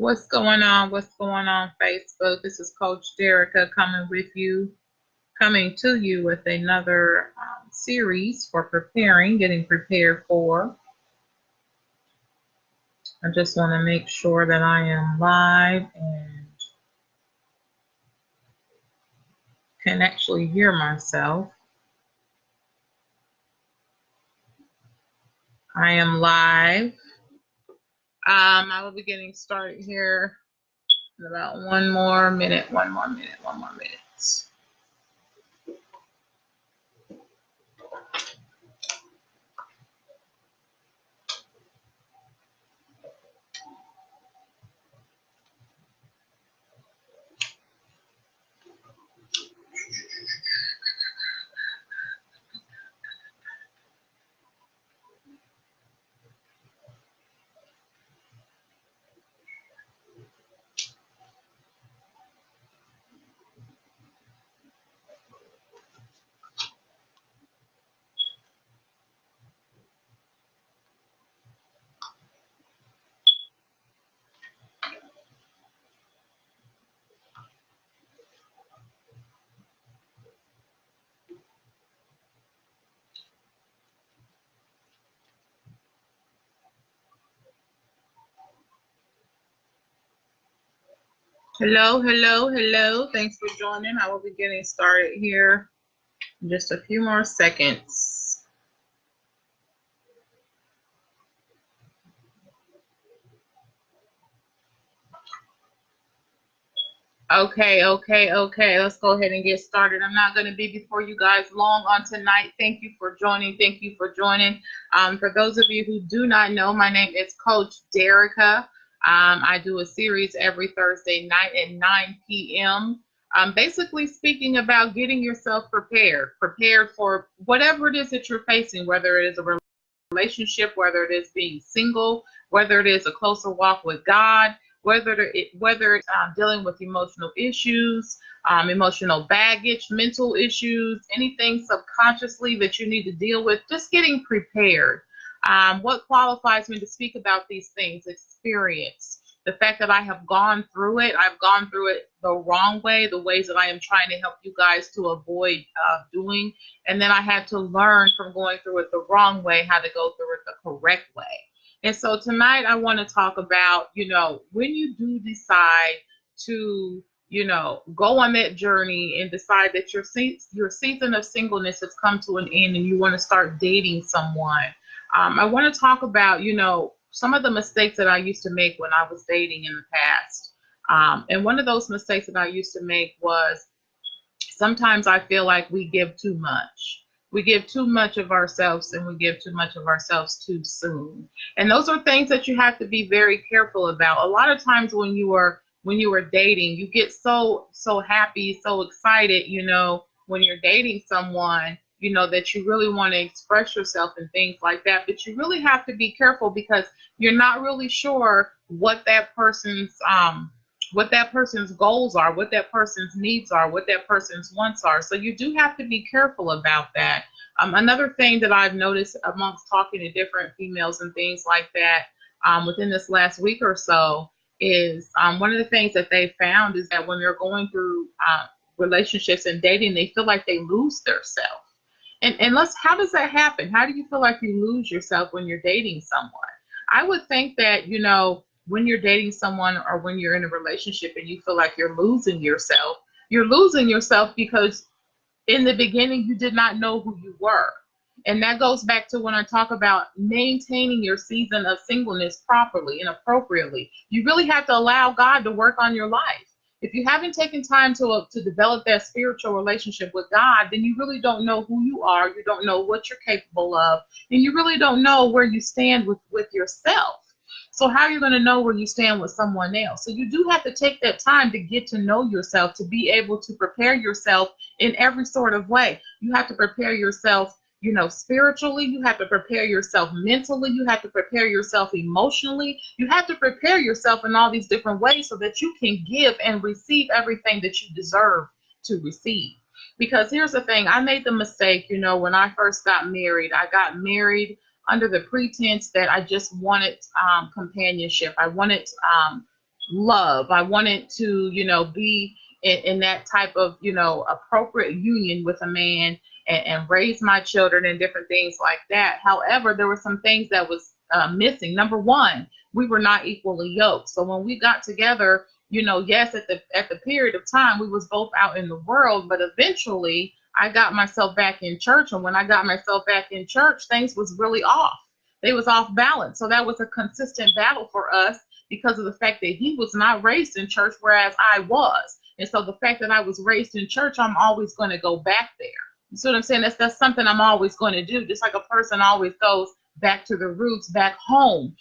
What's going on? What's going on, Facebook? This is Coach Derica coming to you with another series for preparing, getting prepared for. I just want to make sure that I am live and can actually hear myself. I am live. I will be getting started here in about one more minute. Hello. Thanks for joining. I will be getting started here in just a few more seconds. Okay. Let's go ahead and get started. I'm not going to be before you guys long on tonight. Thank you for joining. For those of you who do not know, my name is Coach Derica. I do a series every Thursday night at 9 p.m. Basically speaking about getting yourself prepared for whatever it is that you're facing, whether it is a relationship, whether it is being single, whether it is a closer walk with God, whether it's dealing with emotional issues, emotional baggage, mental issues, anything subconsciously that you need to deal with, just getting prepared. What qualifies me to speak about these things? Experience. The fact that I have gone through it, I've gone through it the wrong way, the ways that I am trying to help you guys to avoid doing. And then I had to learn from going through it the wrong way, how to go through it the correct way. And so tonight I want to talk about, when you do decide to, go on that journey and decide that your season of singleness has come to an end and you want to start dating someone. I want to talk about, some of the mistakes that I used to make when I was dating in the past. And one of those mistakes that I used to make was sometimes I feel like we give too much. We give too much of ourselves and we give too much of ourselves too soon. And those are things that you have to be very careful about. A lot of times when you are dating, you get so happy, so excited, when you're dating someone, that you really want to express yourself and things like that. But you really have to be careful because you're not really sure what that person's goals are, what that person's needs are, what that person's wants are. So you do have to be careful about that. Another thing that I've noticed amongst talking to different females and things like that within this last week or so is one of the things that they found is that when they're going through relationships and dating, they feel like they lose their self. And how does that happen? How do you feel like you lose yourself when you're dating someone? I would think that, when you're dating someone or when you're in a relationship and you feel like you're losing yourself because in the beginning you did not know who you were. And that goes back to when I talk about maintaining your season of singleness properly and appropriately. You really have to allow God to work on your life. If you haven't taken time to develop that spiritual relationship with God, then you really don't know who you are. You don't know what you're capable of. And you really don't know where you stand with yourself. So how are you going to know where you stand with someone else? So you do have to take that time to get to know yourself, to be able to prepare yourself in every sort of way. You have to prepare yourself, spiritually. You have to prepare yourself mentally. You have to prepare yourself emotionally. You have to prepare yourself in all these different ways so that you can give and receive everything that you deserve to receive. Because here's the thing, I made the mistake, when I first got married. I got married under the pretense that I just wanted companionship. I wanted love. I wanted to, be in that type of, appropriate union with a man, and raise my children and different things like that. However, there were some things that was missing. Number one, we were not equally yoked. So when we got together, yes, at the period of time, we was both out in the world, but eventually I got myself back in church. And when I got myself back in church, things was really off. They was off balance. So that was a consistent battle for us, because of the fact that he was not raised in church, whereas I was. And so the fact that I was raised in church, I'm always going to go back there. You see what I'm saying? That's something I'm always going to do. Just like a person always goes back to the roots, back home,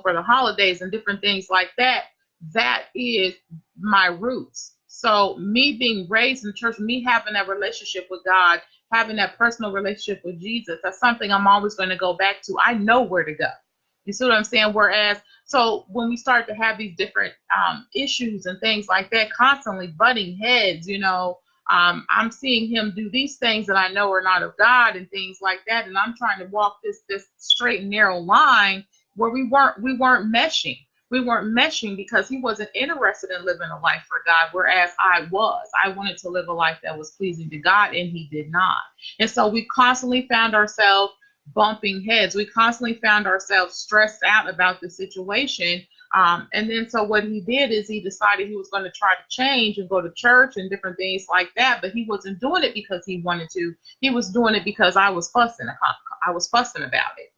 for the holidays and different things like that. That is my roots. So me being raised in church, me having that relationship with God, having that personal relationship with Jesus, that's something I'm always going to go back to. I know where to go. You see what I'm saying? Whereas, so when we start to have these different issues and things like that, constantly butting heads, I'm seeing him do these things that I know are not of God and things like that, and I'm trying to walk this straight and narrow line where we weren't meshing. We weren't meshing because he wasn't interested in living a life for God, whereas I was. I wanted to live a life that was pleasing to God, and he did not. And so we constantly found ourselves bumping heads. We constantly found ourselves stressed out about the situation. And then so what he did is he decided he was going to try to change and go to church and different things like that. But he wasn't doing it because he wanted to. He was doing it because I was fussing. I was fussing about it.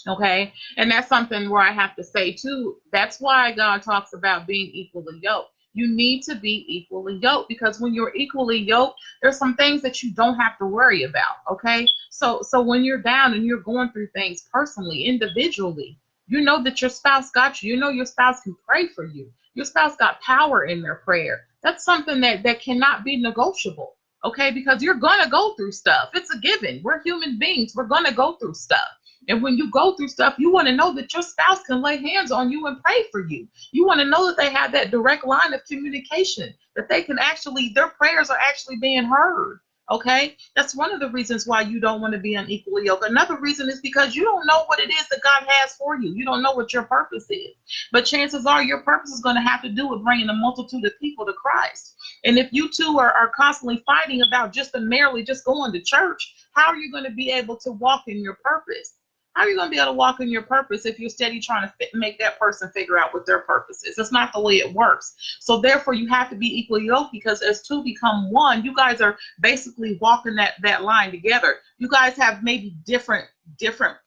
Okay. And that's something where I have to say too, that's why God talks about being equally yoked. You need to be equally yoked, because when you're equally yoked, there's some things that you don't have to worry about. Okay. So when you're down and you're going through things personally, individually, you know that your spouse got you. You know your spouse can pray for you. Your spouse got power in their prayer. That's something that cannot be negotiable. Okay. Because you're going to go through stuff. It's a given. We're human beings. We're going to go through stuff. And when you go through stuff, you want to know that your spouse can lay hands on you and pray for you. You want to know that they have that direct line of communication, that they can actually, their prayers are actually being heard. Okay. That's one of the reasons why you don't want to be unequally yoked. Another reason is because you don't know what it is that God has for you. You don't know what your purpose is. But chances are your purpose is going to have to do with bringing a multitude of people to Christ. And if you two are constantly fighting about just merely just going to church, how are you going to be able to walk in your purpose? How are you going to be able to walk in your purpose if you're steady trying to make that person figure out what their purpose is? It's not the way it works. So therefore, you have to be equally yoked, because as two become one, you guys are basically walking that line together. You guys have maybe different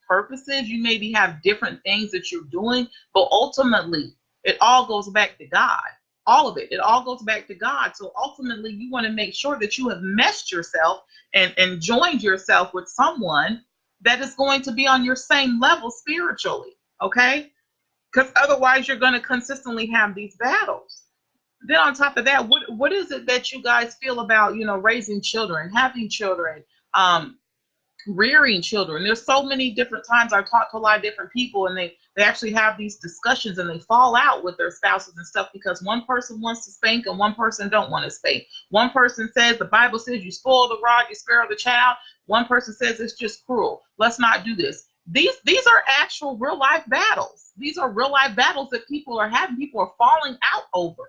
purposes. You maybe have different things that you're doing, but ultimately, it all goes back to God. All of it. It all goes back to God. So ultimately, you want to make sure that you have meshed yourself and joined yourself with someone that is going to be on your same level spiritually, okay? Because otherwise you're going to consistently have these battles. Then on top of that, what is it that you guys feel about, raising children, having children, rearing children? There's so many different times I've talked to a lot of different people, and they actually have these discussions and they fall out with their spouses and stuff because one person wants to spank and one person don't want to spank. One person says the Bible says you spoil the rod, you spare the child. One person says it's just cruel. Let's not do this. These are actual real life battles. These are real life battles that people are having. People are falling out over.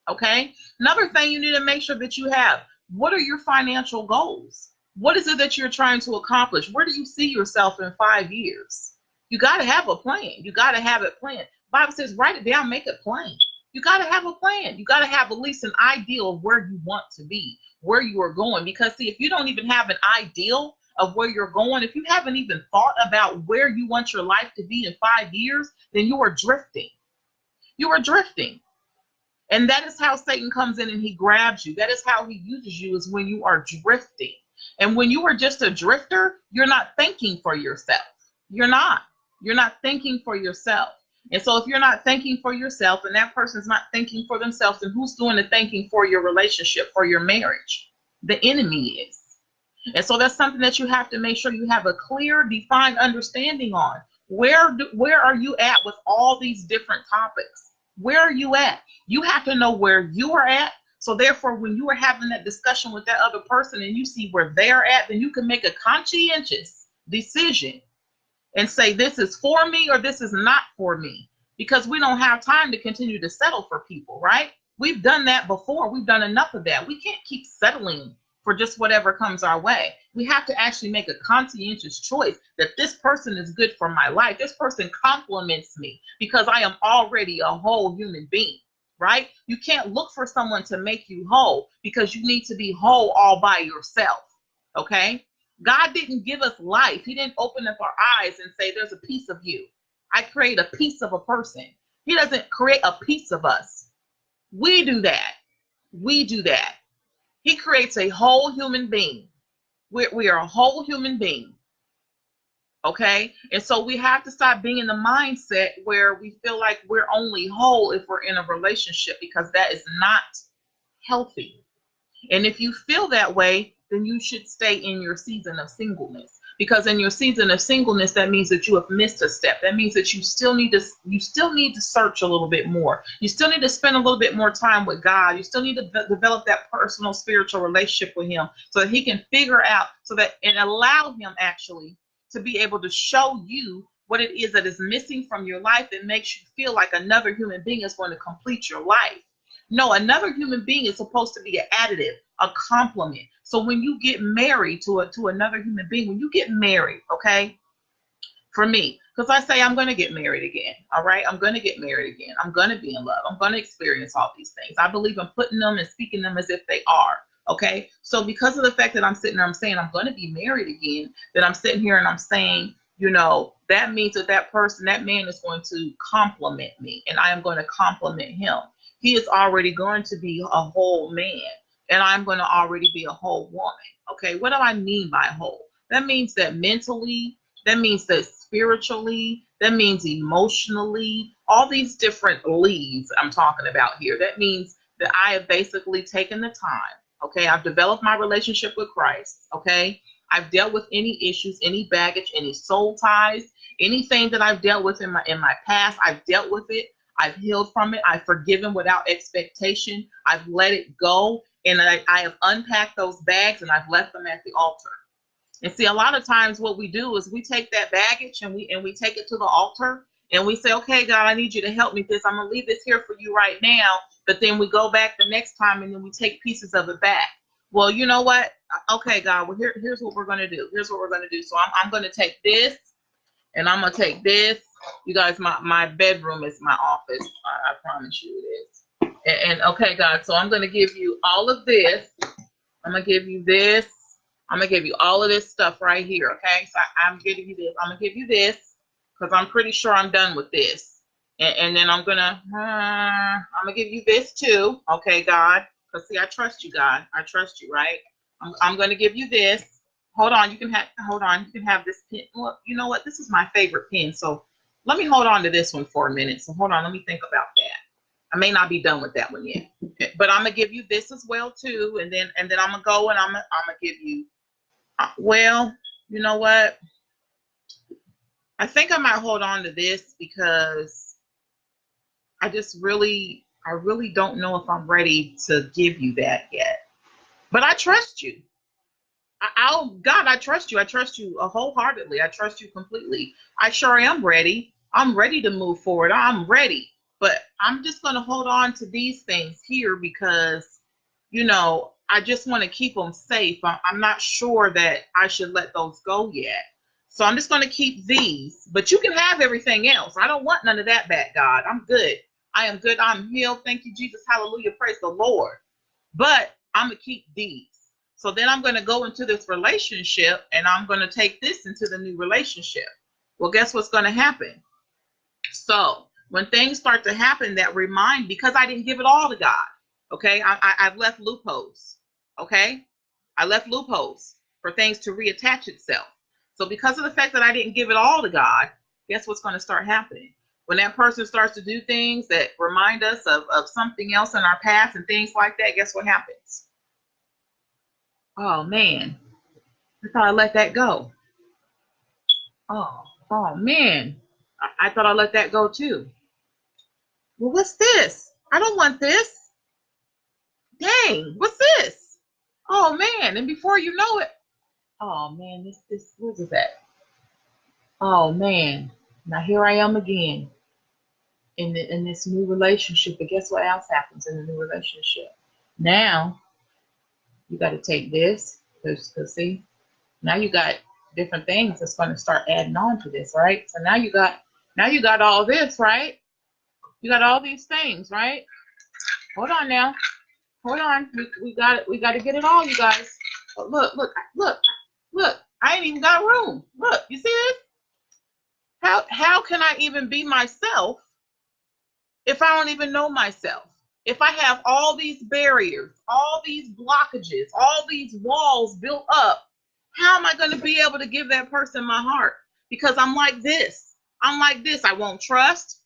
Okay. Another thing you need to make sure that you have, what are your financial goals? What is it that you're trying to accomplish? Where do you see yourself in 5 years? You got to have a plan. You got to have it planned. The Bible says, write it down, make it plain. You got to have a plan. You got to have at least an ideal of where you want to be, where you are going. Because see, if you don't even have an ideal of where you're going, if you haven't even thought about where you want your life to be in 5 years, then you are drifting. You are drifting. And that is how Satan comes in and he grabs you. That is how he uses you, is when you are drifting. And when you are just a drifter, you're not thinking for yourself. You're not thinking for yourself. And so if you're not thinking for yourself and that person's not thinking for themselves, then who's doing the thinking for your relationship, for your marriage? The enemy is. And so that's something that you have to make sure you have a clear, defined understanding on. Where are you at with all these different topics? Where are you at? You have to know where you are at. So therefore, when you are having that discussion with that other person and you see where they're at, then you can make a conscientious decision and say, this is for me or this is not for me. because we don't have time to continue to settle for people, right? We've done that before. We've done enough of that. We can't keep settling for just whatever comes our way. We have to actually make a conscientious choice that this person is good for my life. This person compliments me because I am already a whole human being, right? You can't look for someone to make you whole because you need to be whole all by yourself, okay? God didn't give us life. He didn't open up our eyes and say, there's a piece of you. I create a piece of a person. He doesn't create a piece of us. We do that. We do that. He creates a whole human being. We are a whole human being. Okay? And so we have to stop being in the mindset where we feel like we're only whole if we're in a relationship, because that is not healthy. And if you feel that way, then you should stay in your season of singleness. Because in your season of singleness, that means that you have missed a step. That means that you still need to search a little bit more. You still need to spend a little bit more time with God. You still need to develop that personal spiritual relationship with him so that he can figure out, and allow him actually to be able to show you what it is that is missing from your life that makes you feel like another human being is going to complete your life. No, another human being is supposed to be an additive, a complement. So when you get married to another human being, when you get married, okay, for me, because I say I'm going to get married again, all right? I'm going to get married again. I'm going to be in love. I'm going to experience all these things. I believe in putting them and speaking them as if they are, okay? So because of the fact that I'm sitting there, I'm saying I'm going to be married again, that I'm sitting here and I'm saying, you know, that means that person, that man is going to compliment me, and I am going to compliment him. He is already going to be a whole man, and I'm going to already be a whole woman. Okay, what do I mean by whole? That means that mentally, that means that spiritually, that means emotionally, all these different leads I'm talking about here. That means that I have basically taken the time. Okay, I've developed my relationship with Christ. Okay, I've dealt with any issues, any baggage, any soul ties, anything that I've dealt with in my past. I've dealt with it. I've healed from it. I've forgiven without expectation. I've let it go. And I have unpacked those bags and I've left them at the altar. And see, a lot of times what we do is we take that baggage and we take it to the altar and we say, okay, God, I need you to help me with this. I'm going to leave this here for you right now. But then we go back the next time and then we take pieces of it back. Well, you know what? Okay, God, well, here's what we're going to do. Here's what we're going to do. So I'm going to take this and I'm going to take this. You guys, my bedroom is my office. I promise you it is. And okay, God, so I'm going to give you all of this. I'm going to give you this. I'm going to give you all of this stuff right here, okay? So I'm giving you this. I'm going to give you this because I'm pretty sure I'm done with this. And then I'm going to give you this too, okay, God? Because, see, I trust you, God. I trust you, right? I'm going to give you this. Hold on. You can have this pen. Well, you know what? This is my favorite pen, so let me hold on to this one for a minute. So hold on. Let me think about that. I may not be done with that one yet, but I'm going to give you this as well, too. And then I'm going to go and I'm going to give you, well, you know what? I think I might hold on to this because I really don't know if I'm ready to give you that yet. But I trust you. God, I trust you. I trust you wholeheartedly. I trust you completely. I sure am ready. I'm ready to move forward. I'm ready. But I'm just going to hold on to these things here because, you know, I just want to keep them safe. I'm not sure that I should let those go yet. So I'm just going to keep these. But you can have everything else. I don't want none of that back, God. I'm good. I am good. I'm healed. Thank you, Jesus. Hallelujah. Praise the Lord. But I'm going to keep these. So then I'm going to go into this relationship and I'm going to take this into the new relationship. Well, guess what's going to happen? So when things start to happen that remind, because I didn't give it all to God, okay, I've left loopholes, okay? I left loopholes for things to reattach itself. So because of the fact that I didn't give it all to God, guess what's going to start happening? When that person starts to do things that remind us of something else in our past and things like that, guess what happens? Oh, man, I thought I let that go. Oh man, I thought I let that go too. Well, what's this? I don't want this. Dang, what's this? Oh man, and before you know it, oh man, this what is that? Oh man, now here I am again. in this new relationship. But guess what else happens in the new relationship? Now you got to take this, because see, now you got different things that's going to start adding on to this, right? So now you got all this, right? You got all these things, right? Hold on now. Hold on. We got it. We got to get it all, you guys. Oh, look. I ain't even got room. Look, you see this? How can I even be myself if I don't even know myself? If I have all these barriers, all these blockages, all these walls built up, how am I going to be able to give that person my heart? Because I'm like this. I'm like this. I won't trust.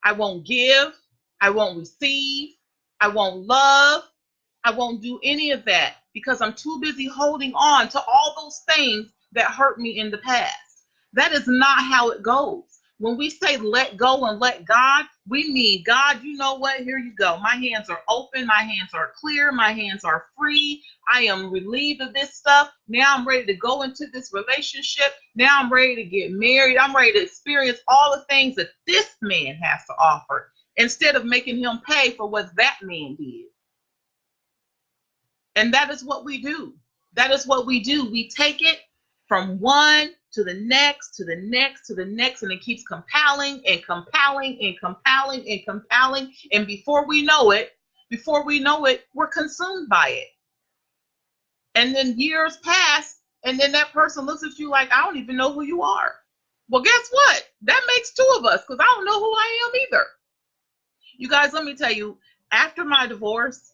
I won't give. I won't receive. I won't love. I won't do any of that because I'm too busy holding on to all those things that hurt me in the past. That is not how it goes. When we say let go and let God, we mean, God, you know what? Here you go. My hands are open. My hands are clear. My hands are free. I am relieved of this stuff. Now I'm ready to go into this relationship. Now I'm ready to get married. I'm ready to experience all the things that this man has to offer instead of making him pay for what that man did. And that is what we do. That is what we do. We take it from one to the next, to the next, to the next, and it keeps compiling and compiling and compiling and compiling. And before we know it, we're consumed by it. And then years pass, and then that person looks at you like, I don't even know who you are. Well, guess what? That makes two of us, because I don't know who I am either. You guys, let me tell you, after my divorce,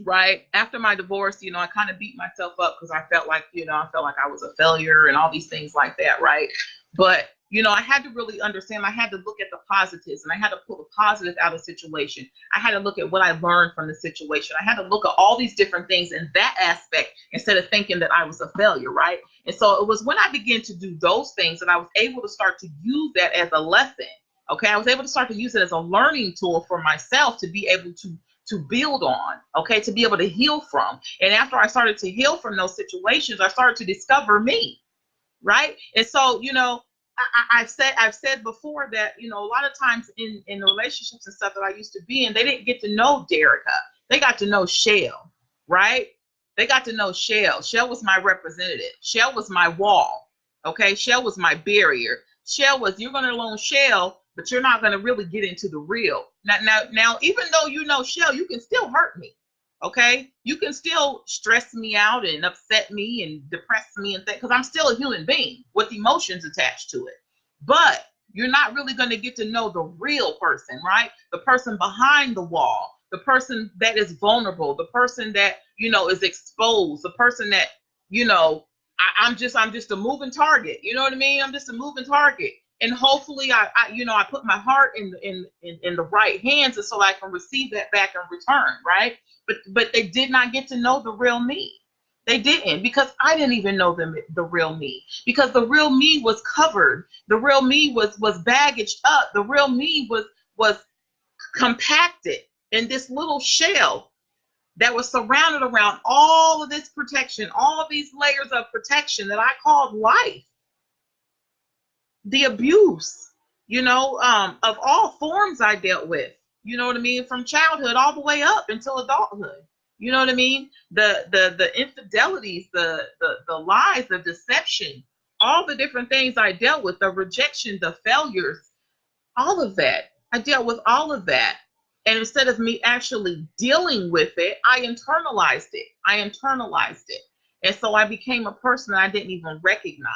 right? After my divorce, I kind of beat myself up because I felt like I was a failure and all these things like that, right? But, I had to really understand, I had to look at the positives and I had to pull the positive out of the situation. I had to look at what I learned from the situation. I had to look at all these different things in that aspect instead of thinking that I was a failure, right? And so it was when I began to do those things that I was able to start to use that as a lesson. Okay, I was able to start to use it as a learning tool for myself to be able to build on, okay, to be able to heal from. And after I started to heal from those situations, I started to discover me, right? And so, I've said before that, a lot of times in the relationships and stuff that I used to be in, they didn't get to know Derica. They got to know Shell, right? They got to know Shell. Shell was my representative. Shell was my wall, okay? Shell was my barrier. Shell was, you're going to learn Shell, but you're not going to really get into the real. Now, even though you know Shell, you can still hurt me, okay? You can still stress me out and upset me and depress me and things, because I'm still a human being with emotions attached to it. But you're not really going to get to know the real person, right? The person behind the wall, the person that is vulnerable, the person that, is exposed, the person that, I'm just a moving target. You know what I mean? I'm just a moving target. And hopefully I put my heart in the right hands, and so I can receive that back in return, right? But they did not get to know the real me. They didn't, because I didn't even know the real me, because the real me was covered. The real me was baggaged up. The real me was compacted in this little shell that was surrounded around all of this protection, all of these layers of protection that I called life. The abuse, of all forms I dealt with, you know what I mean? From childhood all the way up until adulthood. You know what I mean? The infidelities, the lies, the deception, all the different things I dealt with, the rejection, the failures, all of that. I dealt with all of that. And instead of me actually dealing with it, I internalized it. And so I became a person that I didn't even recognize.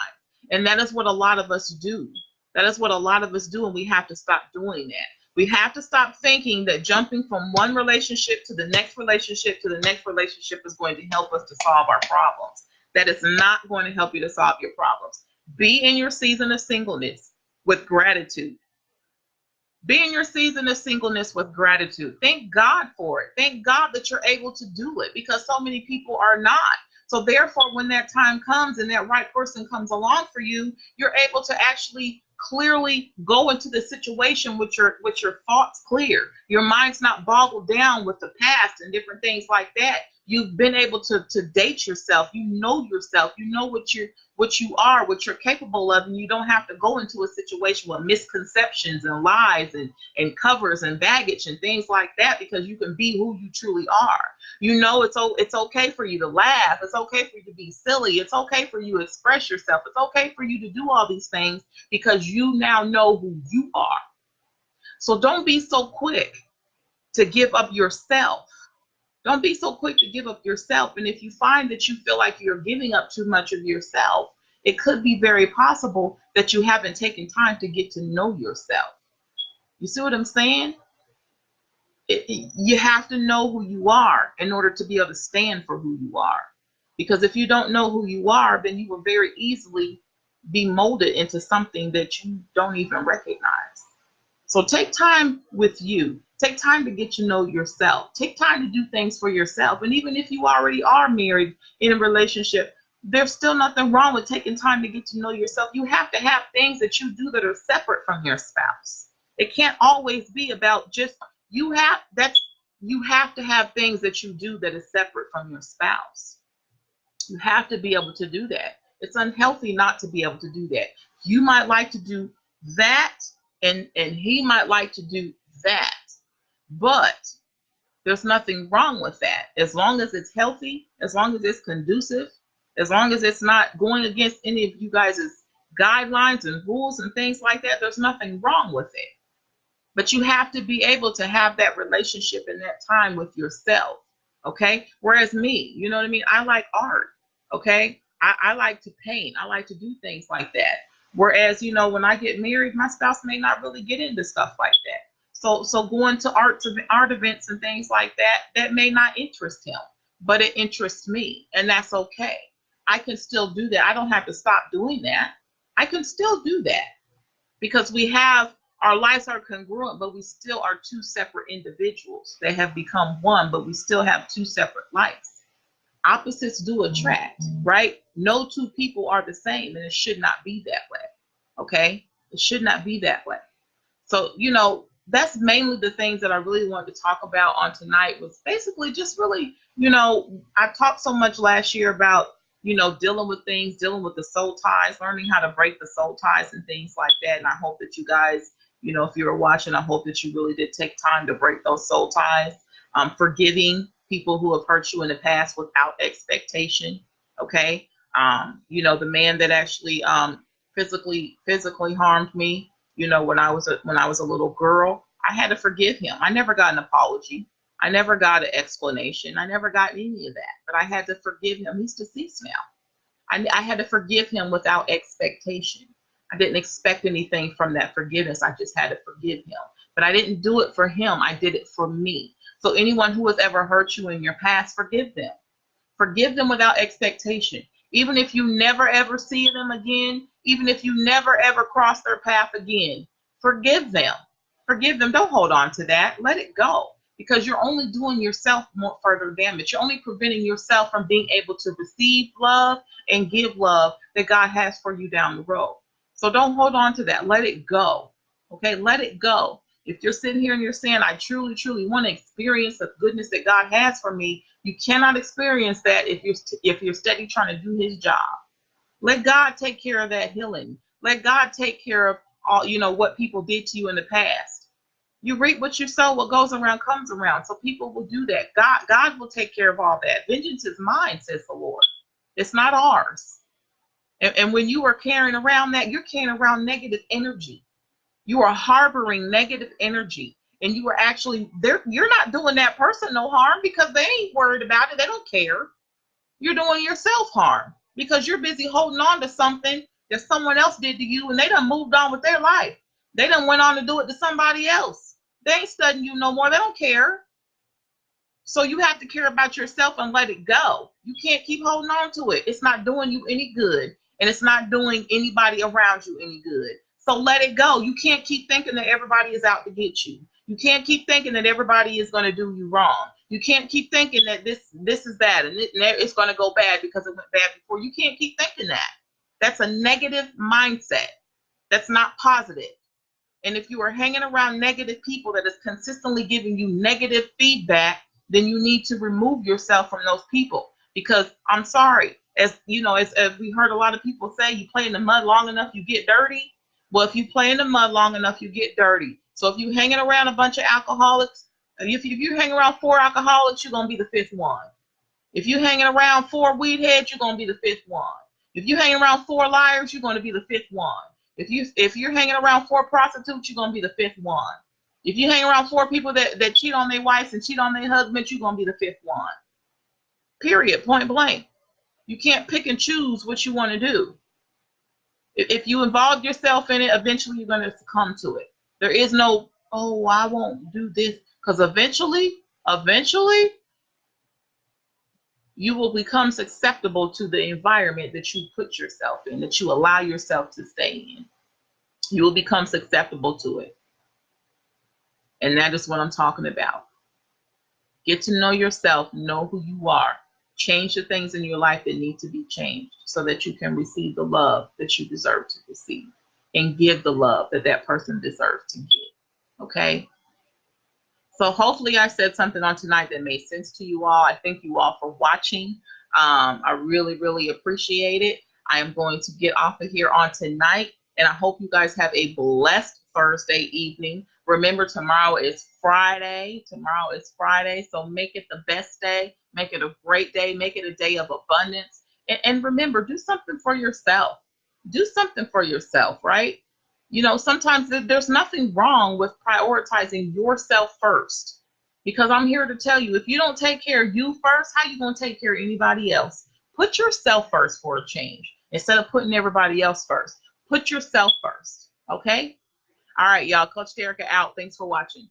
And that is what a lot of us do. And we have to stop doing that. We have to stop thinking that jumping from one relationship to the next relationship to the next relationship is going to help us to solve our problems. That is not going to help you to solve your problems. Be in your season of singleness with gratitude. Be in your season of singleness with gratitude. Thank God for it. Thank God that you're able to do it, because so many people are not. So therefore, when that time comes and that right person comes along for you, you're able to actually clearly go into the situation with your thoughts clear. Your mind's not boggled down with the past and different things like that. you've been able to date yourself. You know yourself. You know what you are, what you're capable of, and you don't have to go into a situation with misconceptions and lies and covers and baggage and things like that, because you can be who you truly are. You know, it's okay for you to laugh. It's okay for you to be silly. It's okay for you to express yourself. It's okay for you to do all these things because you now know who you are. So don't be so quick to give up yourself. Don't be so quick to give up yourself. And if you find that you feel like you're giving up too much of yourself, it could be very possible that you haven't taken time to get to know yourself. You see what I'm saying? You have to know who you are in order to be able to stand for who you are. Because if you don't know who you are, then you will very easily be molded into something that you don't even recognize. So take time with you. Take time to get to know yourself. Take time to do things for yourself. And even if you already are married in a relationship, there's still nothing wrong with taking time to get to know yourself. You have to have things that you do that are separate from your spouse. It can't always be about just you have to have things that you do that is separate from your spouse. You have to be able to do that. It's unhealthy not to be able to do that. You might like to do that, and he might like to do that. But there's nothing wrong with that. As long as it's healthy, as long as it's conducive, as long as it's not going against any of you guys' guidelines and rules and things like that, there's nothing wrong with it. But you have to be able to have that relationship and that time with yourself, okay? Whereas me, you know what I mean? I like art, okay? I like to paint. I like to do things like that. Whereas, you know, when I get married, my spouse may not really get into stuff like that. So going to art events and things like that, that may not interest him, but it interests me, and that's okay. I can still do that. I don't have to stop doing that. I can still do that because our lives are congruent, but we still are two separate individuals that have become one, but we still have two separate lives. Opposites do attract, right? No two people are the same, and it should not be that way, okay? It should not be that way. So, you know, that's mainly the things that I really wanted to talk about on tonight, was basically just really, you know, I talked so much last year about, you know, dealing with things, dealing with the soul ties, learning how to break the soul ties and things like that. And I hope that you guys, you know, if you were watching, I hope that you really did take time to break those soul ties. Forgiving people who have hurt you in the past without expectation. Okay. You know, the man that actually physically harmed me, you know, when I was a little girl, I had to forgive him. I never got an apology. I never got an explanation. I never got any of that, but I had to forgive him. He's deceased now. I had to forgive him without expectation. I didn't expect anything from that forgiveness. I just had to forgive him. But I didn't do it for him. I did it for me. So anyone who has ever hurt you in your past, forgive them. Forgive them without expectation. Even if you never ever see them again, even if you never ever cross their path again, forgive them. Forgive them. Don't hold on to that. Let it go, because you're only doing yourself more further damage. You're only preventing yourself from being able to receive love and give love that God has for you down the road. So don't hold on to that. Let it go. Okay, let it go. If you're sitting here and you're saying, I truly, truly want to experience the goodness that God has for me, you cannot experience that if you're steady trying to do his job. Let God take care of that healing. Let God take care of all, you know, what people did to you in the past. You reap what you sow. What goes around comes around. So people will do that. God will take care of all that. Vengeance is mine, says the Lord. It's not ours. And when you are carrying around that, you're carrying around negative energy. You are harboring negative energy, and you are actually there. You're not doing that person no harm because they ain't worried about it. They don't care. You're doing yourself harm because you're busy holding on to something that someone else did to you, and they done moved on with their life. They done went on to do it to somebody else. They ain't studying you no more. They don't care. So you have to care about yourself and let it go. You can't keep holding on to it. It's not doing you any good, and it's not doing anybody around you any good. So let it go. You can't keep thinking that everybody is out to get you. You can't keep thinking that everybody is going to do you wrong. You can't keep thinking that this is bad and it's going to go bad because it went bad before. You can't keep thinking that. That's a negative mindset. That's not positive. And if you are hanging around negative people that is consistently giving you negative feedback, then you need to remove yourself from those people. Because I'm sorry, as you know, as we heard a lot of people say, you play in the mud long enough, you get dirty. Well, if you play in the mud long enough, you get dirty. So if you're hanging around a bunch of alcoholics, if you hang around 4 alcoholics, you're going to be the 5th one. If you're hanging around 4 weed heads, you're going to be the 5th one. If you're hanging around 4 liars, you're going to be the 5th one. If you're hanging around 4 prostitutes, you're going to be the 5th one. If you hang around 4 people that cheat on their wives and cheat on their husbands, you're going to be the 5th one. Period. Point blank. You can't pick and choose what you want to do. If you involve yourself in it, eventually you're going to succumb to it. There is no, oh, I won't do this. Because eventually, you will become susceptible to the environment that you put yourself in, that you allow yourself to stay in. You will become susceptible to it. And that is what I'm talking about. Get to know yourself, know who you are. Change the things in your life that need to be changed so that you can receive the love that you deserve to receive and give the love that that person deserves to give. Okay? So hopefully I said something on tonight that made sense to you all. I thank you all for watching. I really, really appreciate it. I am going to get off of here on tonight, and I hope you guys have a blessed Thursday evening. Remember, tomorrow is Friday. So make it the best day. Make it a great day. Make it a day of abundance. And remember, do something for yourself. Do something for yourself, right? You know, sometimes there's nothing wrong with prioritizing yourself first. Because I'm here to tell you, if you don't take care of you first, how you going to take care of anybody else? Put yourself first for a change instead of putting everybody else first. Put yourself first, okay? All right, y'all. Coach Terica out. Thanks for watching.